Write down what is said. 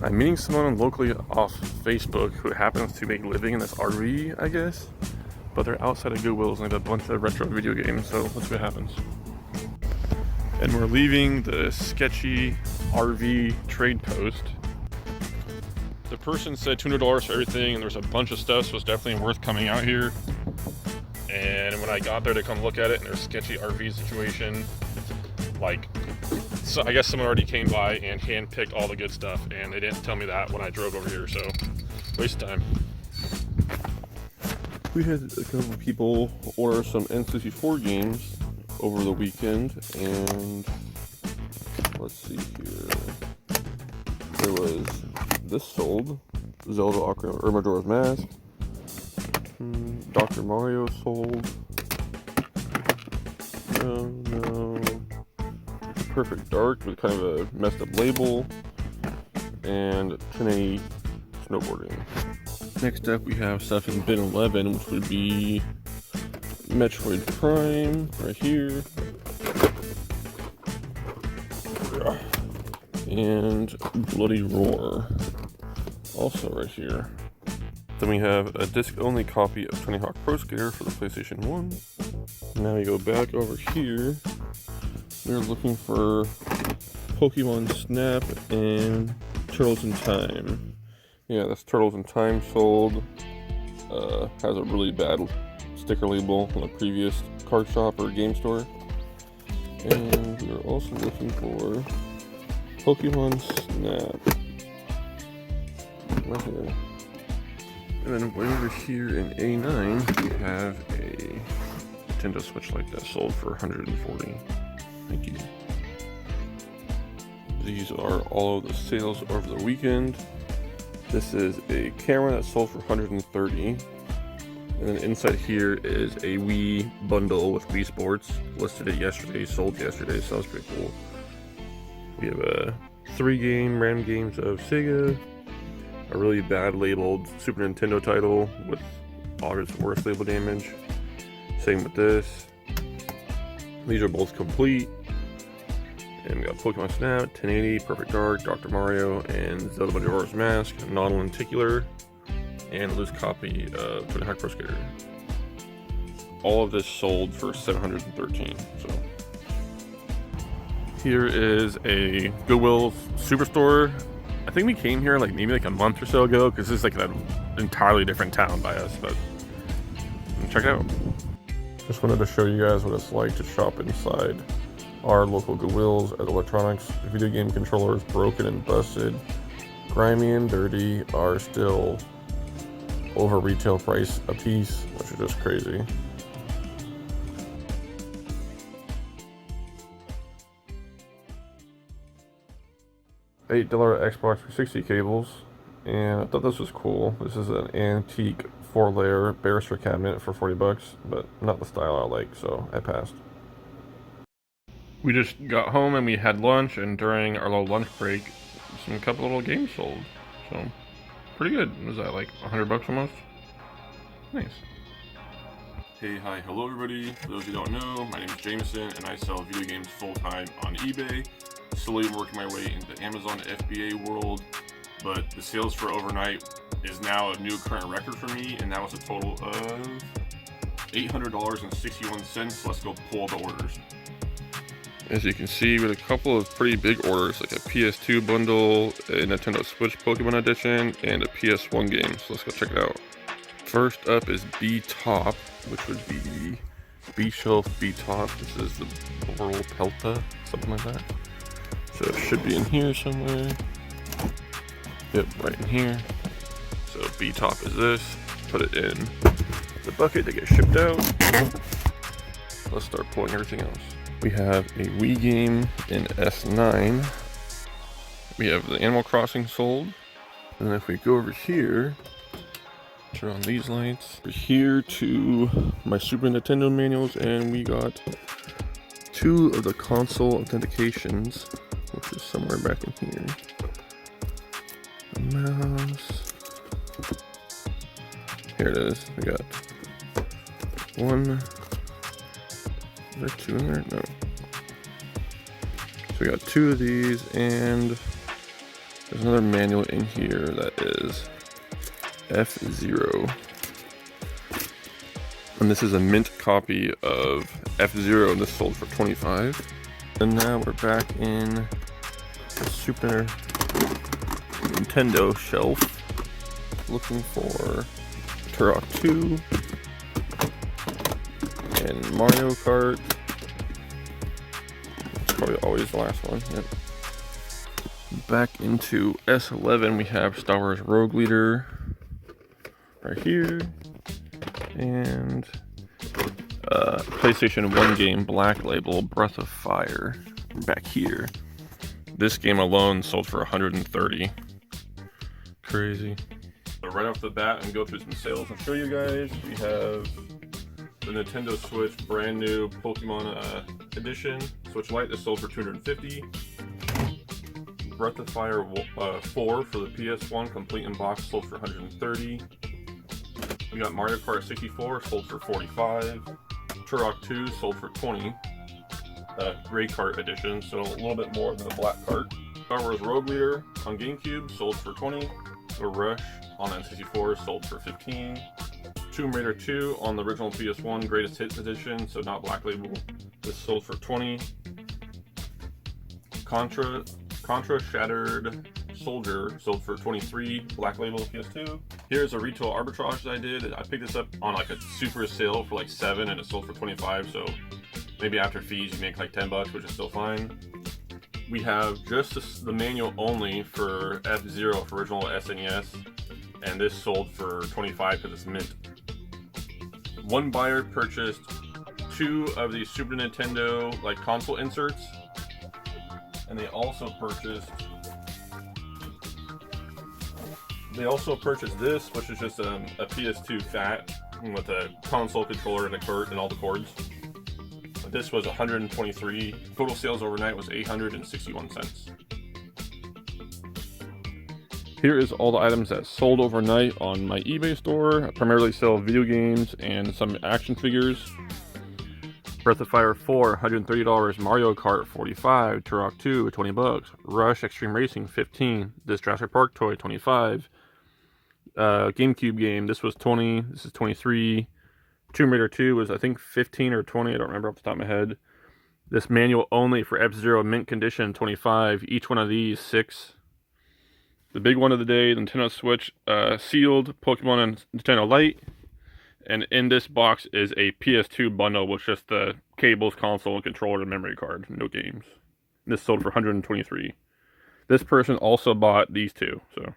I'm meeting someone locally off Facebook who happens to make a living in this RV, I guess. But they're outside of Goodwill's and they have a bunch of retro video games, so let's see what happens. And we're leaving the sketchy RV trade post. The person said $200 for everything, and there's a bunch of stuff, so it's definitely worth coming out here. And when I got there to come look at it in their sketchy RV situation, so I guess someone already came by and handpicked all the good stuff, and they didn't tell me that when I drove over here, so waste of time. We had a couple of people order some N64 games over the weekend, and let's see here. There was this sold, Zelda Ocarina or Majora's Mask. Dr. Mario sold. No. Perfect Dark with kind of a messed up label. And 1080 snowboarding. Next up we have stuff in bin 11, which would be Metroid Prime right here. And Bloody Roar also right here. Then we have a disc-only copy of Tony Hawk Pro Skater for the PlayStation 1. Now we go back over here. We're looking for Pokemon Snap and Turtles in Time. Yeah, that's Turtles in Time sold. Has a really bad sticker label from the previous card shop or game store. And we're also looking for Pokemon Snap. Right here. And then way over here in A9, we have a Nintendo Switch like that sold for $140. Thank you. These are all of the sales over the weekend. This is a camera that sold for $130. And then inside here is a Wii bundle with Wii Sports. Listed it yesterday, sold yesterday, so that was pretty cool. We have a 3-game random games of Sega. A really bad labeled Super Nintendo title with all its worst label damage. Same with this. These are both complete. And we got Pokemon Snap, 1080, Perfect Dark, Dr. Mario, and Zelda Majora's Mask, non-lenticular, and a loose copy of Tony Hawk Pro Skater. All of this sold for $713. So here is a Goodwill Superstore. I think we came here maybe a month or so ago because this is an entirely different town by us, but check it out. Just wanted to show you guys what it's like to shop inside our local Goodwills at electronics. Video game controllers broken and busted, grimy and dirty, are still over retail price a piece, which is just crazy. $8 Xbox 360 cables, and I thought this was cool. This is an antique 4-layer barrister cabinet for $40, but not the style I like, so I passed. We just got home and we had lunch, and during our little lunch break, a couple little games sold. So, pretty good. Was that $100 almost? Nice. Hey, hi, hello everybody. For those who don't know, my name is Jameson, and I sell video games full-time on eBay. Slowly working my way into Amazon FBA world, but the sales for overnight is now a new current record for me, and that was a total of $800.61. Let's go pull the orders. As you can see, we had a couple of pretty big orders, like a PS2 bundle, a Nintendo Switch Pokemon Edition, and a PS1 game, so let's go check it out. First up is B-Top, which would be B-Shelf B-Top. This is the Oral Pelta, something like that. So it should be in here somewhere. Yep, right in here. So B-Top is this. Put it in the bucket to get shipped out. Let's start pulling everything else. We have a Wii game in S9. We have the Animal Crossing sold. And then if we go over here, turn on these lights. We're here to my Super Nintendo manuals, and we got 2 of the console authentications, which is somewhere back in here. The mouse. Here it is. We got 1. Is there 2 in there? No. So we got 2 of these and There's another manual in here that is F-Zero. And this is a mint copy of F-Zero, and this sold for $25. And now we're back in the Super Nintendo shelf, looking for Turok 2 and Mario Kart. It's probably always the last one. Yep. Back into S11, we have Star Wars Rogue Leader right here, and PlayStation 1 game Black Label Breath of Fire back here. This game alone sold for $130. Crazy. So right off the bat, and go through some sales and show you guys. We have the Nintendo Switch brand new Pokemon edition Switch Lite that sold for $250. Breath of Fire 4 for the PS1 complete in box sold for $130. We got Mario Kart 64 sold for $45. Turok 2 sold for $20. Gray Kart edition, so a little bit more than the black cart. Star Wars Rogue Leader on GameCube sold for $20. The Rush on N64 sold for $15. Tomb Raider 2 on the original PS1 Greatest Hits edition, so not Black Label. This sold for $20. Contra Shattered Soldier sold for $23, Black Label PS2. Here's a retail arbitrage that I did. I picked this up on like a super sale for like $7 and it sold for $25, so maybe after fees you make like $10, which is still fine. We have just the manual only for F-Zero for original SNES, and this sold for $25 because it's mint. One buyer purchased 2 of these Super Nintendo like console inserts, and they also purchased this, which is just a PS2 fat with a console controller and a cord and all the cords. This was $123. Total sales overnight was $861. Here is all the items that sold overnight on my eBay store. I primarily sell video games and some action figures. Breath of Fire 4, $130. Mario Kart, $45. Turok 2, $20. Rush Extreme Racing, $15. This Jurassic Park toy, $25. GameCube game, this was $20. This is $23. Tomb Raider 2 was, I think, $15 or $20. I don't remember off the top of my head. This manual only for F-Zero mint condition, $25. Each one of these, $6. The big one of the day, the Nintendo Switch sealed Pokemon and Nintendo Lite. And in this box is a PS2 bundle with just the cables, console, and controller and memory card. No games. This sold for $123. This person also bought these two, so